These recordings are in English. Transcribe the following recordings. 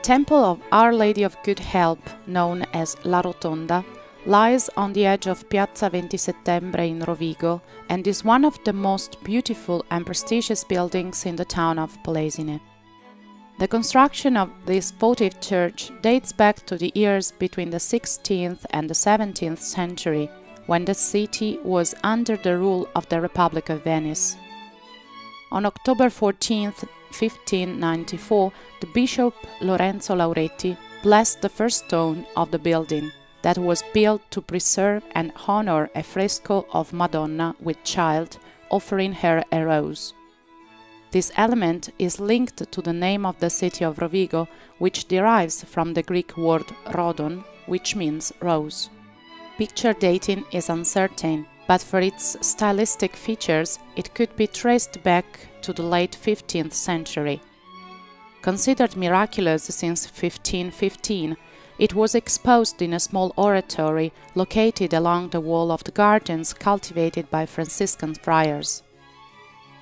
temple of Our Lady of Good Help, known as La Rotonda, lies on the edge of Piazza 20 Settembre in Rovigo and is one of the most beautiful and prestigious buildings in the town of Polesine. The construction of this votive church dates back to the years between the 16th and the 17th century, when the city was under the rule of the Republic of Venice. On October 14, 1594, the Bishop Lorenzo Lauretti blessed the first stone of the building, that was built to preserve and honor a fresco of Madonna with Child, offering her a rose. This element is linked to the name of the city of Rovigo, which derives from the Greek word rhodon, which means rose. Picture dating is uncertain, but for its stylistic features, it could be traced back to the late 15th century. Considered miraculous since 1515, it was exposed in a small oratory located along the wall of the gardens cultivated by Franciscan friars.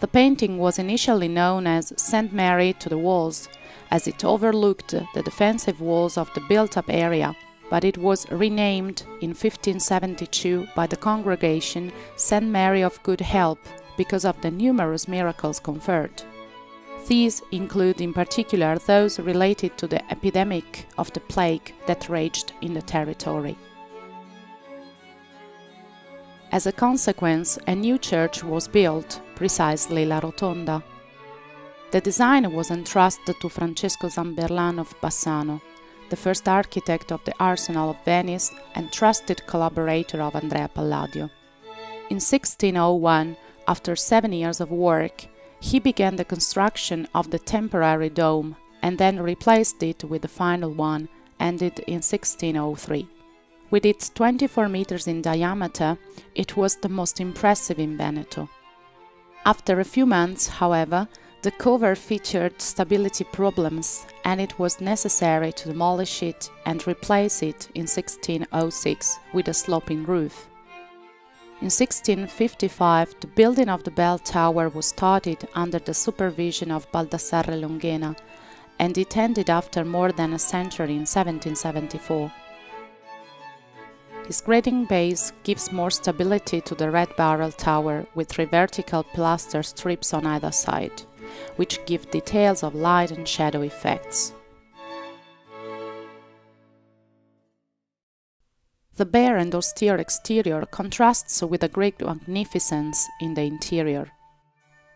The painting was initially known as St. Mary to the Walls, as it overlooked the defensive walls of the built-up area, but it was renamed in 1572 by the congregation St. Mary of Good Help because of the numerous miracles conferred. These include in particular those related to the epidemic of the plague that raged in the territory. As a consequence, a new church was built, precisely La Rotonda. The design was entrusted to Francesco Zamberlan of Bassano, the first architect of the Arsenal of Venice and trusted collaborator of Andrea Palladio. In 1601, after 7 years of work, he began the construction of the temporary dome and then replaced it with the final one, ended in 1603. With its 24 meters in diameter, it was the most impressive in Veneto. After a few months, however, the cover featured stability problems and it was necessary to demolish it and replace it in 1606 with a sloping roof. In 1655, the building of the bell tower was started under the supervision of Baldassarre Longhena, and it ended after more than a century in 1774. His grading base gives more stability to the red barrel tower with 3 vertical pilaster strips on either side, which give details of light and shadow effects. The bare and austere exterior contrasts with the Greek magnificence in the interior.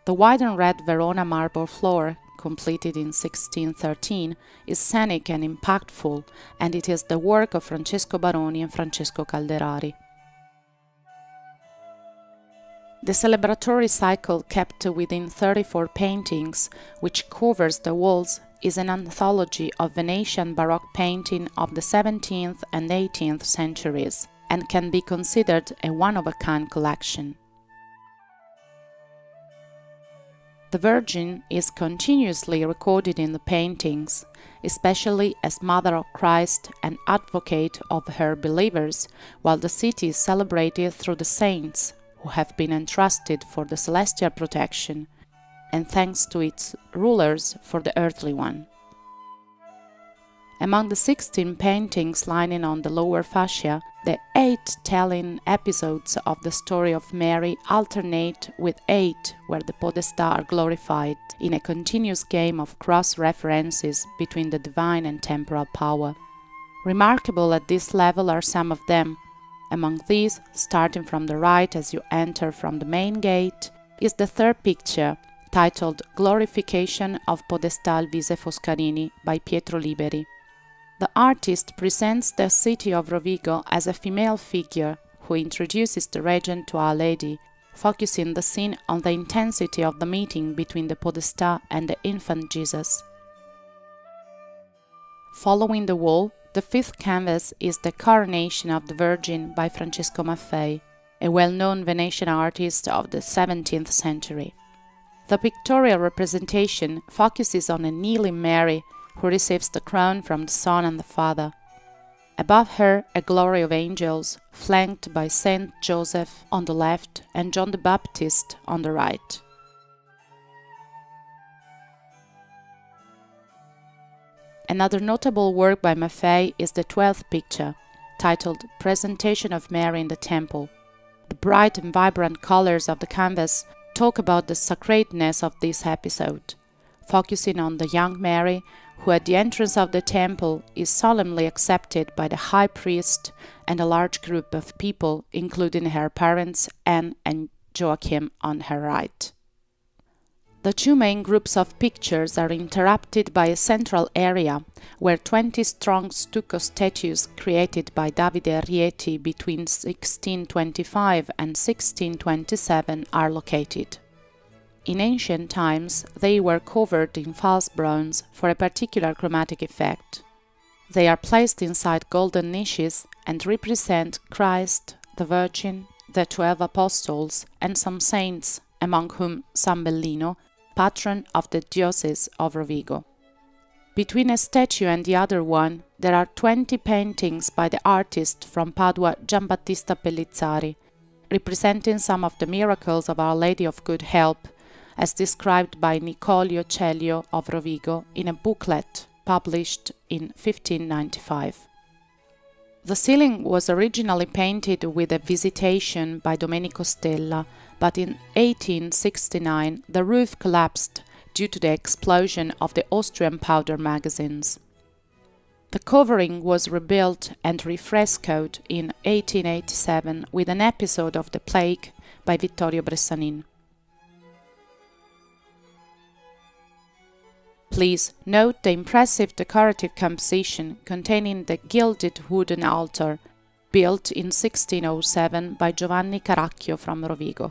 The white and red Verona marble floor, completed in 1613, is scenic and impactful, and it is the work of Francesco Baroni and Francesco Calderari. The celebratory cycle kept within 34 paintings, which covers the walls, is an anthology of Venetian Baroque painting of the 17th and 18th centuries, and can be considered a one-of-a-kind collection. The Vergine is continuously recorded in the paintings, especially as Mother of Christ and advocate of her believers, while the city is celebrated through the saints, who have been entrusted for the celestial protection, and thanks to its rulers for the earthly one. Among the 16 paintings lining on the lower fascia, the 8 telling episodes of the story of Mary alternate with 8 where the podestà are glorified in a continuous game of cross-references between the divine and temporal power. Remarkable at this level are some of them. Among these, starting from the right as you enter from the main gate, is the third picture, titled Glorification of Podestà Alvise Foscarini by Pietro Liberi. The artist presents the city of Rovigo as a female figure who introduces the regent to Our Lady, focusing the scene on the intensity of the meeting between the Podestà and the infant Jesus. Following the wall, the fifth canvas is the Coronation of the Virgin by Francesco Maffei, a well-known Venetian artist of the 17th century. The pictorial representation focuses on a kneeling Mary who receives the crown from the Son and the Father. Above her, a glory of angels, flanked by Saint Joseph on the left and John the Baptist on the right. Another notable work by Maffei is the 12th picture, titled Presentation of Mary in the Temple. The bright and vibrant colors of the canvas talk about the sacredness of this episode, focusing on the young Mary, who at the entrance of the temple is solemnly accepted by the high priest and a large group of people, including her parents Anne and Joachim on her right. The two main groups of pictures are interrupted by a central area where 20 strong stucco statues created by Davide Rieti between 1625 and 1627 are located. In ancient times, they were covered in false bronze for a particular chromatic effect. They are placed inside golden niches and represent Christ, the Virgin, the 12 apostles, and some saints, among whom San Bellino, patron of the Diocese of Rovigo. Between a statue and the other one, there are 20 paintings by the artist from Padua Giambattista Pellizzari, representing some of the miracles of Our Lady of Good Help, as described by Nicolio Celio of Rovigo in a booklet published in 1595. The ceiling was originally painted with a Visitation by Domenico Stella, but in 1869 the roof collapsed due to the explosion of the Austrian powder magazines. The covering was rebuilt and refrescoed in 1887 with an episode of the plague by Vittorio Bressanin. Please note the impressive decorative composition containing the gilded wooden altar, built in 1607 by Giovanni Caracchio from Rovigo.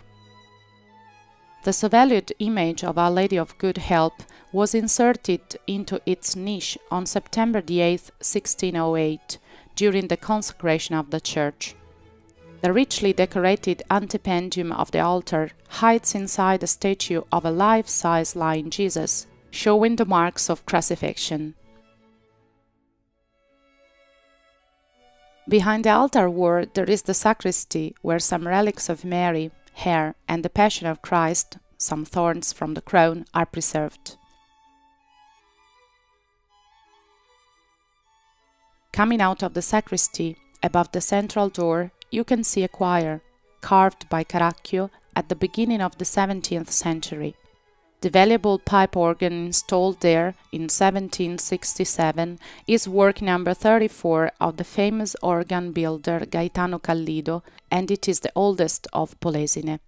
The so valued image of Our Lady of Good Help was inserted into its niche on September 8, 1608, during the consecration of the church. The richly decorated antependium of the altar hides inside a statue of a life-size lying Jesus, showing the marks of crucifixion. Behind the altar ward there is the sacristy, where some relics of Mary, hair, and the Passion of Christ, some thorns from the crown, are preserved. Coming out of the sacristy, above the central door, you can see a choir, carved by Caracchio at the beginning of the 17th century. The valuable pipe organ installed there in 1767 is work number 34 of the famous organ builder Gaetano Callido, and it is the oldest of Polesine.